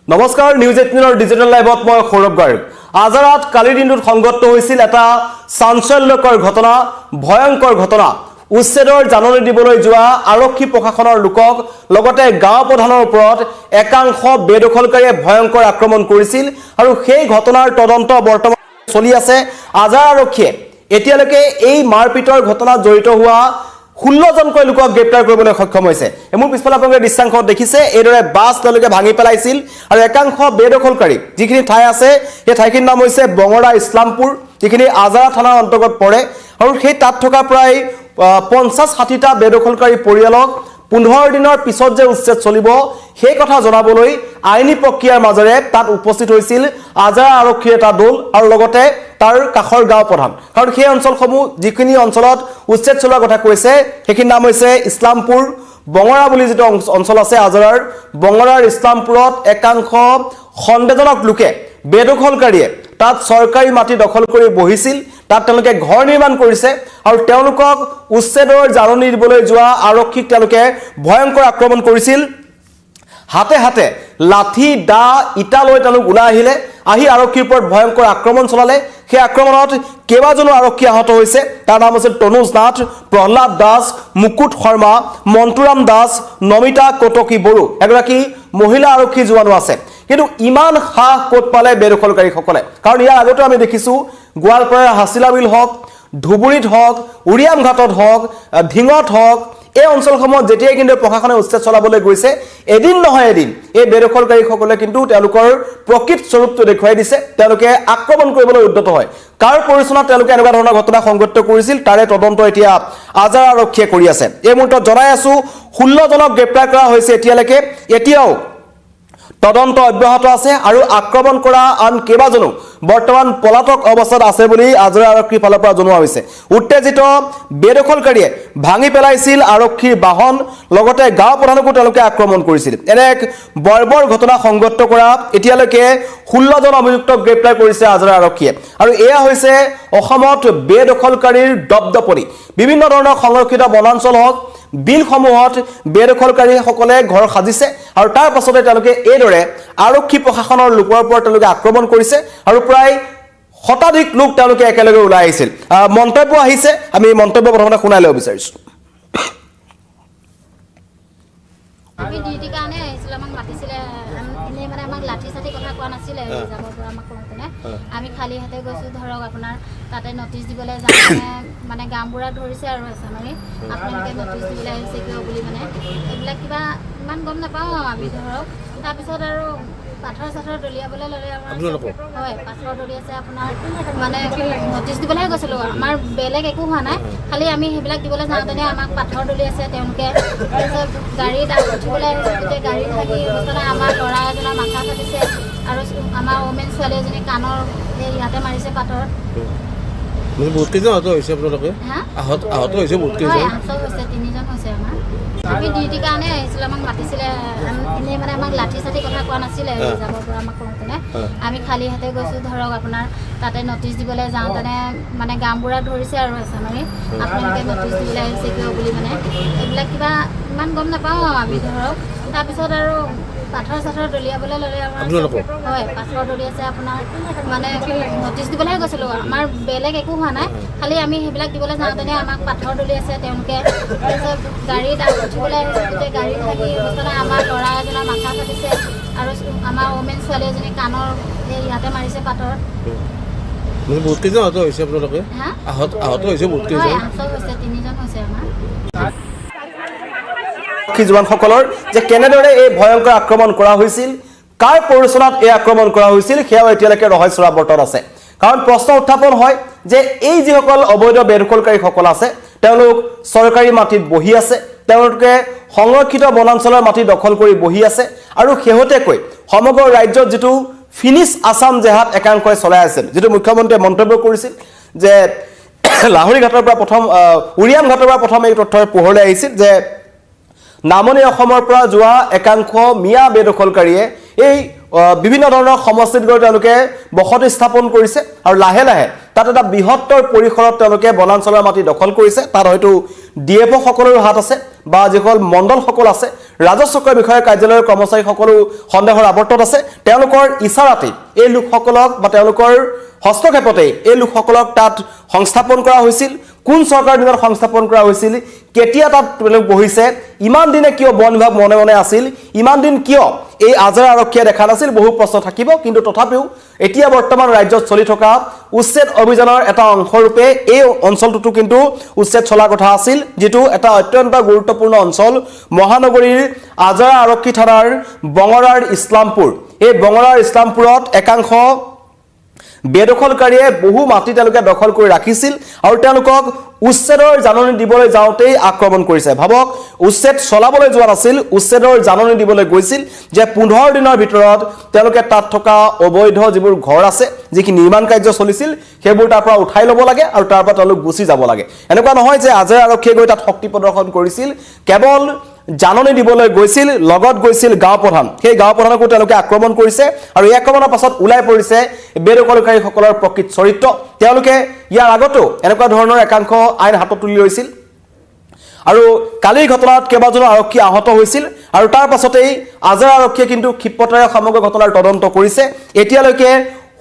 নমস্কাৰ news 18 digital লাইভত মই সৌৰভ গাৰ্গ আজাৰাত কালিৰ দিনটোত সংঘটিত হৈছিল এটা চাঞ্চল্যকৰ ঘটনা ভয়ংকৰ ঘটনা উচ্ছেদৰ জাননী দিবলৈ যোৱা আৰক্ষী প্ৰশাসনৰ লোকক লগতে গাঁও প্ৰধানৰ ওপৰত একাংশ বেদখলকাৰীয়ে ভয়ংকৰ আক্ৰমণ কৰিছিল আৰু সেই ঘটনাৰ তদন্ত বৰ্তমান চলি আছে আজাৰা আৰক্ষীয়ে এতিয়ালৈকে এই মাৰপিটৰ ঘটনাত জড়িত হোৱা 16 জনকৈ লোকক গ্ৰেপ্তাৰ কৰিবলৈ সক্ষম হৈছে এমুৰ পিছফালে আপোনালোকে দৃশ্যাংশত দেখিছে এইদৰে বাছ তেওঁলোকে ভাঙি পেলাইছিল আৰু একাংশ বেদখলকাৰী যিখিনি ঠাই আছে সেই ঠাইখিনিৰ নাম হৈছে বঙৰা ইছলামপুৰ যিখিনি আজাৰা থানাৰ অন্তৰ্গত পৰে আৰু সেই তাত থকা প্ৰায় 50-60টা বেদখলকাৰী পৰিয়ালক 15 দিনৰ পিছত যে উচ্ছেদ চলিব সেই কথা জনাবলৈ আইনী প্ৰক্ৰিয়াৰ মাজেৰে তাত উপস্থিত হৈছিল আজাৰা আৰক্ষীৰ এটা দল আৰু লগতে তাৰ কাখৰ গাঁও প্ৰধান কাৰণ সেই অঞ্চলসমূহ যিখিনি অঞ্চলত উচ্ছেদ চলোৱাৰ কথা কৈছে সেইখিনি নাম হৈছে ইছলামপুৰ বঙৰা বুলি যেটো অঞ্চল আছে আজাৰাৰ বঙৰাৰ ইছলামপুৰত একাংশ খণ্ডজনক লোকে বেদখলকাৰীয়ে তাত চৰকাৰী মাটি দখল কৰি বহিছিল তাত তেওঁলোকে ঘৰ নিৰ্মাণ কৰিছে আৰু তেওঁলোকক উচ্ছেদৰ জাননী দিবলৈ যোৱা আৰক্ষীক তেওঁলোকে ভয়ংকৰ আক্ৰমণ কৰিছিল হাতে হাতে লাঠি দা ইটা লৈ তেওঁলোক ওলাই আহিলে আহি আৰক্ষীৰ ওপৰত ভয়ংকৰ আক্ৰমণ চলালে সেই আক্ৰমণত কেইবাজনো আৰক্ষী আহত হৈছে তাৰ নাম আছে তনুজ নাথ প্ৰহ্লাদ দাস মুকুট শৰ্মা মন্তুৰাম দাস নমিতা কটকী বড়ো এগৰাকী মহিলা আৰক্ষী জোৱানো আছে কিন্তু ইমান হাহ কোট পালে বেদখলকাৰীসকলে কাৰণ ইয়াৰ আগতে আমি দেখিছো গোৱালপাৰাৰ হাছিলাবিল হক ধুবুৰীত হক উৰিয়াম ঘাটত হক ধিঙত হক এই অঞ্চলসমূহত যেতিয়াই কিন্তু প্ৰশাসনে উচ্ছেদ চলাবলৈ গৈছে এদিন নহয় এদিন এই বেদখলকাৰীসকলে কিন্তু তেওঁলোকৰ প্ৰকৃত স্বৰূপটো দেখুৱাই দিছে তেওঁলোকে আক্ৰমণ কৰিবলৈ উদ্যত হয় কাৰ পৰিচনত তেওঁলোকে এনেকুৱা ধৰণৰ ঘটনা সংঘটিত কৰিছিল তাৰে তদন্ত এতিয়া আজাৰা আৰক্ষীয়ে কৰি আছে এই মুহূৰ্তত জনাই আছো 16 জনক গ্ৰেপ্তাৰ কৰা হৈছে এতিয়াও তদন্ত অব্যাহত আছে আৰু আক্ৰমণ কৰা আন কেইবাজনো বৰ্তমান পলাতক অৱস্থাত আছে বুলি আজাৰা আৰক্ষীৰ ফালৰ পৰা জনোৱা হৈছে উত্তেজিত বেদখলকাৰীয়ে ভাঙি পেলাইছিল আৰক্ষীৰ বাহন লগতে গাঁও প্ৰধানকো তেওঁলোকে আক্ৰমণ কৰিছিল এনে এক বৰ্বৰ ঘটনা সংঘটিত কৰা এতিয়ালৈকে 16 জন অভিযুক্তক গ্ৰেপ্তাৰ কৰিছে আজাৰা আৰক্ষীয়ে আৰু এয়া হৈছে অসমত বেদখলকাৰীৰ দপদপনি বিভিন্ন ধৰণৰ সংৰক্ষিত বনাঞ্চল হওক বিলসমূহত বেদখলকাৰীসকলে ঘৰ সাজিছে আৰু তাৰ পাছতে তেওঁলোকে এইদৰে আৰক্ষী প্ৰশাসনৰ লোকৰ ওপৰত তেওঁলোকে আক্ৰমণ কৰিছে আৰু প্ৰায় শতাধিক লোক তেওঁলোকে একেলগে ওলাই আহিছিল মন্তব্য আহিছে আমি মন্তব্য প্ৰথমতে শুনাই ল'ব বিচাৰিছো আমি ডিউটি কাৰণে আহিছিল আমাক মাতিছিলে এনে মানে আমাক লাঠি চাঠি কথা কোৱা নাছিলে যাবৰ পৰা আমাক কোনে আমি খালি হাতে গৈছো ধৰক আপোনাৰ তাতে নটিচ দিবলৈ যাওঁতে মানে গামবুঢ়া ধৰিছে আৰু এছামাৰি আপোনালোকে নটিচ দিবলৈ আহিছে কিয় বুলি মানে এইবিলাক কিবা ইমান গম নাপাওঁ আমি ধৰক তাৰপিছত আৰু পাথৰ চাথৰ দলিয়াবলৈ ল'লে আমাৰ হয় পাথৰ দলিয়াইছে আপোনাৰ মানে নটিচ দিবলৈহে গৈছিলোঁ আমাৰ বেলেগ একো হোৱা নাই খালি আমি সেইবিলাক দিবলৈ যাওঁতেনে আমাক পাথৰ দলিয়াইছে তেওঁলোকে তাৰপিছত গাড়ীত উঠিবলৈ আহিছে গোটেই গাড়ী থাকি অৱস্থা আমাৰ ল'ৰা এজনৰ মাথা ফাটিছে আৰু আমাৰ ওমেন ছোৱালী এজনী কাণৰ সেই ইয়াতে মাৰিছে পাথৰ বহুত কেইজন আহত হৈছে আপোনালোকে আহত হৈছে বহুত কেইজন আহত হৈছে 3 জন হৈছে আমাৰ আমি ডিউটি কাৰণে আহিছিল আমাক মাতিছিলে এনে মানে আমাক লাঠি চাঠি কথা কোৱা নাছিলে যাবৰ পৰা আমাক কোনে আমি খালি হাতে গৈছো ধৰক আপোনাৰ তাতে নটিচ দিবলৈ যাওঁতেনে মানে গামবুঢ়া ধৰিছে আৰু এছামাৰি আপোনালোকে নটিচ দিবলৈ আহিছে কিয় বুলি মানে এইবিলাক কিবা ইমান গম নাপাওঁ আমি ধৰক তাৰপিছত আৰু পাথৰ চাথৰ দলিয়াবলৈ ল'লে আমাৰ হয় পাথৰ দলিয়াইছে আপোনাৰ মানে নটিচ দিবলৈহে গৈছিলোঁ আমাৰ বেলেগ একো হোৱা নাই খালি আমি সেইবিলাক দিবলৈ যাওঁতেনে আমাক পাথৰ দলিয়াইছে তেওঁলোকে তাৰপিছত গাড়ীত উঠিবলৈ আহিছে গোটেই গাড়ী থাকি অৱস্থা আমাৰ ল'ৰা এজনৰ মাথা ফাটিছে আৰু আমাৰ ওমেন ছোৱালী এজনী কাণৰ সেই ইয়াতে মাৰিছে পাথৰ বহুত কেইজন আহত হৈছে আপোনালোকে আহত হৈছে বহুত কেইজন আহত হৈছে 3 জন হৈছে আমাৰ জোৱানসকলৰ যে কেনেদৰে এই ভয়ংকৰ আক্ৰমণ কৰা হৈছিল কাৰ পৰিচনত এই আক্ৰমণ কৰা হৈছিল সেয়াও এতিয়ালৈকে ৰহস্যৰ আৱৰ্তত আছে কাৰণ প্ৰশ্ন উত্থাপন হয় যে এই যিসকল অবৈধ বেদখলকাৰীসকল আছে তেওঁলোক চৰকাৰী মাটিত বহি আছে তেওঁলোকে সংৰক্ষিত বনাঞ্চলৰ মাটি দখল কৰি বহি আছে আৰু শেহতীয়াকৈ সমগ্ৰ ৰাজ্যত যেটো ফিনিশ আসাম জেহাদ একাংশই চলাই আছিল যেটো মুখ্যমন্ত্ৰীয়ে মন্তব্য কৰিছিল যে লাহৰি ঘাটৰ পৰা প্ৰথম উৰিয়াম ঘাটৰ পৰা প্ৰথম এই তথ্যৰ পোহৰলৈ আহিছিল যে নামনি অসমৰ পৰা যোৱা একাংশ মিয়া বেদখলকাৰীয়ে এই বিভিন্ন ধৰণৰ সমষ্টিত গৈ তেওঁলোকে বসতি স্থাপন কৰিছে আৰু লাহে লাহে তাত এটা বৃহত্তৰ পৰিসৰত তেওঁলোকে বনাঞ্চলৰ মাটি দখল কৰিছে তাত হয়তো ডিএফও সকলৰ হাত আছে বা যিসকল মণ্ডল সকল আছে ৰাজচক্ৰ বিষয়া কাৰ্যালয়ৰ কৰ্মচাৰীসকলো সন্দেহৰ আৱৰ্তত আছে তেওঁলোকৰ ইছাৰাতে এই লোকসকলক বা তেওঁলোকৰ হস্তক্ষেপতে এই লোকসকলক তাত সংস্থাপন কৰা হৈছিল কোন চৰকাৰ দিনত সংস্থাপন কৰা হৈছিল কেতিয়া তাত তেওঁলোক বহিছে ইমান দিনে কিয় বন বিভাগ মনে মনে আছিল ইমান দিন কিয় এই আজৰা আৰক্ষীয়ে দেখা নাছিল বহু প্ৰশ্ন থাকিব কিন্তু তথাপিও এতিয়া বৰ্তমান ৰাজ্যত চলি থকা উচ্ছেদ অভিযানৰ এটা অংশৰূপে এই অঞ্চলটোতো কিন্তু উচ্ছেদ চলাৰ কথা আছিল যেটো এটা অত্যন্ত গুৰুত্বপূৰ্ণ অঞ্চল মহানগৰীৰ আজৰা আৰক্ষী থানাৰ বঙৰাৰ ইছলামপুৰ এই বঙৰাৰ ইছলামপুৰত একাংশ বেদখলকাৰীয়ে বহু মাটি তেওঁলোকে দখল কৰি ৰাখিছিল আৰু তেওঁলোকক উচ্ছেদৰ জাননী দিবলৈ যাওঁতেই আক্ৰমণ কৰিছে ভাবক উচ্ছেদ চলাবলৈ যোৱা নাছিল উচ্ছেদৰ জাননী দিবলৈ গৈছিল যে 15 দিনৰ ভিতৰত তেওঁলোকে তাত থকা অবৈধ যিবোৰ ঘৰ আছে যিকি নিৰ্মাণ কাৰ্য চলিছিল সেইবোৰ তাৰ পৰা উঠাই ল'ব লাগে আৰু তাৰ পৰা তেওঁলোক গুচি যাব লাগে এনেকুৱা নহয় যে আজৰা আৰক্ষীয়ে গৈ তাত শক্তি প্ৰদৰ্শন কৰিছিল কেৱল জাননী দিবলৈ গৈছিল লগত গৈছিল গাঁও প্ৰধান সেই গাঁও প্ৰধানকো তেওঁলোকে আক্ৰমণ কৰিছে আৰু এই আক্ৰমণৰ পাছত ওলাই পৰিছে বেদখলকাৰীসকলৰ প্ৰকৃত চৰিত্ৰ তেওঁলোকে ইয়াৰ আগতো এনেকুৱা ধৰণৰ একাংশ আইন হাতত তুলি লৈছিল আৰু কালিৰ ঘটনাত কেইবাজনো আৰক্ষী আহত হৈছিল আৰু তাৰ পাছতেই আজৰা আৰক্ষীয়ে কিন্তু ক্ষিপ্ৰতাৰে সমগ্ৰ ঘটনাৰ তদন্ত কৰিছে এতিয়ালৈকে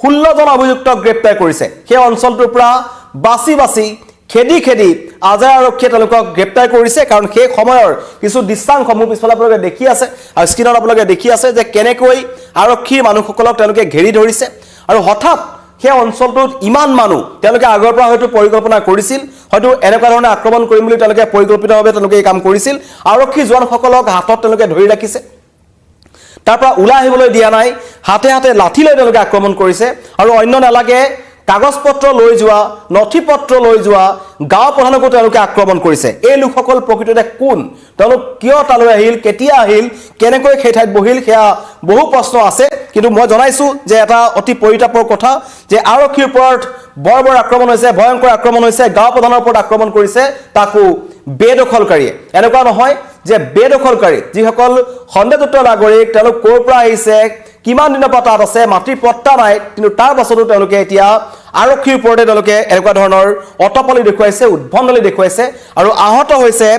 16 জন অভিযুক্তক গ্ৰেপ্তাৰ কৰিছে সেই অঞ্চলটোৰ পৰা বাছি খেদি আজৰা আৰক্ষীয়ে তেওঁলোকক গ্ৰেপ্তাৰ কৰিছে কাৰণ সেই সময়ৰ কিছু দৃশ্যাংশ পিছফালে আপোনালোকে দেখি আছে আৰু স্ক্ৰীনত আপোনালোকে দেখি আছে যে কেনেকৈ আৰক্ষীৰ মানুহসকলক তেওঁলোকে ঘেৰি ধৰিছে আৰু হঠাৎ সেই অঞ্চলটোত ইমান মানুহ তেওঁলোকে আগৰ পৰা হয়তো পৰিকল্পনা কৰিছিল হয়তো এনেকুৱা ধৰণে আক্ৰমণ কৰিম বুলি তেওঁলোকে পৰিকল্পিতভাৱে তেওঁলোকে এই কাম কৰিছিল আৰক্ষী জোৱানসকলক হাতত তেওঁলোকে ধৰি ৰাখিছে তাৰ পৰা ওলাই আহিবলৈ দিয়া নাই হাতে লাঠি লৈ তেওঁলোকে আক্ৰমণ কৰিছে আৰু অন্য নালাগে কাগজ পত্ৰ লৈ যোৱা নথি পত্ৰ লৈ যোৱা গাঁও প্ৰধানকো তেওঁলোকে আক্ৰমণ কৰিছে এই লোকসকল প্ৰকৃততে কোন তেওঁলোক কিয় তালৈ আহিল কেতিয়া আহিল কেনেকৈ সেই ঠাইত বহিল সেয়া বহু প্ৰশ্ন আছে কিন্তু মই জনাইছো যে এটা অতি পৰিতাপৰ কথা যে আৰক্ষীৰ ওপৰত বৰ আক্ৰমণ হৈছে ভয়ংকৰ আক্ৰমণ হৈছে গাঁও প্ৰধানৰ ওপৰত আক্ৰমণ কৰিছে তাকো বেদখলকাৰীয়ে এনেকুৱা নহয় যে বেদখলকাৰী যিসকল সন্দেহযুক্ত নাগৰিক তেওঁলোক ক'ৰ পৰা আহিছে কিমান দিনৰ পৰা তাত আছে মাটিৰ পট্টা নাই কিন্তু তাৰ পাছতো তেওঁলোকে এতিয়া আৰক্ষীৰ ওপৰতে তেওঁলোকে এনেকুৱা ধৰণৰ অটপালি দেখুৱাইছে উদ্ভণ্ডালি দেখুৱাইছে আৰু আহত হৈছে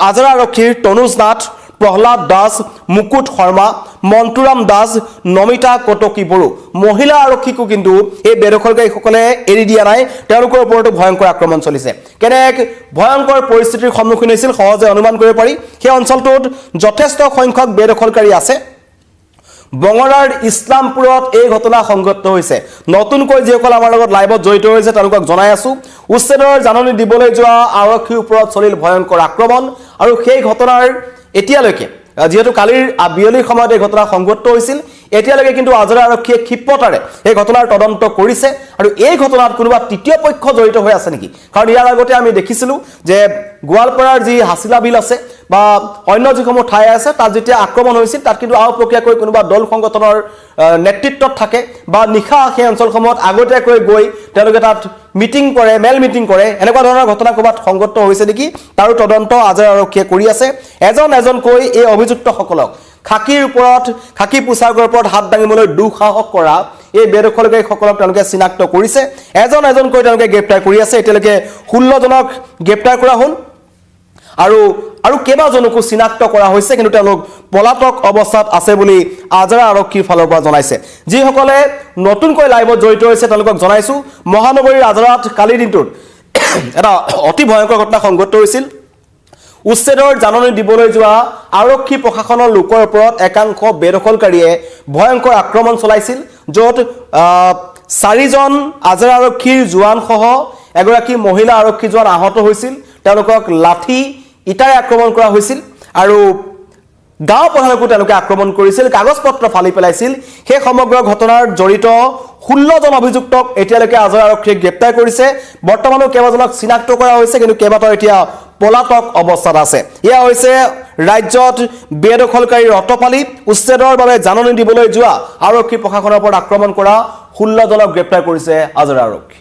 আজৰা আৰক্ষীৰ তনুজ নাথ প্ৰহ্লাদ দাস মুকুট শৰ্মা মন্তুৰাম দাস নমিতা কটকী বড়ো মহিলা আৰক্ষীকো কিন্তু এই বেদখলকাৰীসকলে এৰি দিয়া নাই তেওঁলোকৰ ওপৰতো ভয়ংকৰ আক্ৰমণ চলিছে কেনেক ভয়ংকৰ পৰিস্থিতিৰ সন্মুখীন হৈছিল সহজে অনুমান কৰিব পাৰি সেই অঞ্চলটোত যথেষ্ট সংখ্যক বেদখলকাৰী আছে বঙৰাৰ ইছলামপুৰত এই ঘটনা সংঘটিত হৈছে নতুনকৈ যিসকল আমাৰ লগত লাইভত জড়িত হৈছে তেওঁলোকক জনাই আছো উচ্ছেদৰ জাননী দিবলৈ যোৱা আৰক্ষীৰ ওপৰত চলিল ভয়ংকৰ আক্ৰমণ আৰু সেই ঘটনাৰ এতিয়ালৈকে যেহেতু কালিৰ বিয়লিৰ সময়ত এই ঘটনা সংঘটিত হৈছিল এতিয়ালৈকে কিন্তু আজৰা আৰক্ষীয়ে ক্ষিপ্ৰতাৰে এই ঘটনাৰ তদন্ত কৰিছে আৰু এই ঘটনাত কোনোবা তৃতীয় পক্ষ জড়িত হৈ আছে নেকি কাৰণ ইয়াৰ আগতে আমি দেখিছিলো যে গোৱালপাৰাৰ যি হাছিলা বিল আছে বা অন্য যিসমূহ ঠাই আছে তাত যেতিয়া আক্ৰমণ হৈছিল তাত কিন্তু আও প্ৰক্ৰিয়াকৈ কোনোবা দল সংগঠনৰ নেতৃত্বত থাকে বা নিশা সেই অঞ্চলসমূহত আগতীয়াকৈ গৈ তেওঁলোকে তাত মিটিং কৰে মেল মিটিং কৰে এনেকুৱা ধৰণৰ ঘটনা ক'ৰবাত সংঘটিত হৈছে নেকি তাৰো তদন্ত আজৰা আৰক্ষীয়ে কৰি আছে এজনকৈ এই অভিযুক্তসকলক খাকীৰ ওপৰত খাকী পোছাকৰ ওপৰত হাত দাঙিবলৈ দুঃসাহস কৰা এই বেদখলকাৰীসকলক তেওঁলোকে চিনাক্ত কৰিছে এজনকৈ তেওঁলোকে গ্ৰেপ্তাৰ কৰি আছে এতিয়ালৈকে 16 জনক গ্ৰেপ্তাৰ কৰা হ'ল আৰু কেইবাজনকো চিনাক্ত কৰা হৈছে কিন্তু তেওঁলোক পলাতক অৱস্থাত আছে বুলি আজৰা আৰক্ষীৰ ফালৰ পৰা জনাইছে যিসকলে নতুনকৈ লাইভত জড়িত হৈছে তেওঁলোকক জনাইছো মহানগৰীৰ আজৰাত কালিৰ দিনটোত এটা অতি ভয়ংকৰ ঘটনা সংঘটিত হৈছিল উচ্ছেদৰ জাননী দিবলৈ যোৱা আৰক্ষী প্ৰশাসনৰ লোকৰ ওপৰত একাংশ বেদখলকাৰীয়ে ভয়ংকৰ আক্ৰমণ চলাইছিল য'ত 4 জন আজৰা আৰক্ষীৰ জোৱানসহ এগৰাকী মহিলা আৰক্ষী জোৱান আহত হৈছিল তেওঁলোকক লাঠি ইটাৰে আক্ৰমণ কৰা হৈছিল আৰু গাঁও প্ৰধানকো তেওঁলোকে আক্ৰমণ কৰিছিল কাগজ পত্ৰ ফালি পেলাইছিল সেই সমগ্ৰ ঘটনাৰ জড়িত 16 জন অভিযুক্তক এতিয়ালৈকে আজৰা আৰক্ষীয়ে গ্ৰেপ্তাৰ কৰিছে বৰ্তমানো কেইবাজনক চিনাক্ত কৰা হৈছে কিন্তু কেইবাটাও এতিয়া পলাতক অৱস্থাত আছে ইয়া হৈছে ৰাজ্যত বেদখলকাৰীৰ অটপালি উচ্ছেদৰ বাবে জাননী দিবলৈ যোৱা আৰক্ষী প্ৰশাসনৰ ওপৰত আক্ৰমণ কৰা 16 জনক গ্ৰেপ্তাৰ কৰিছে আজৰা আৰক্ষী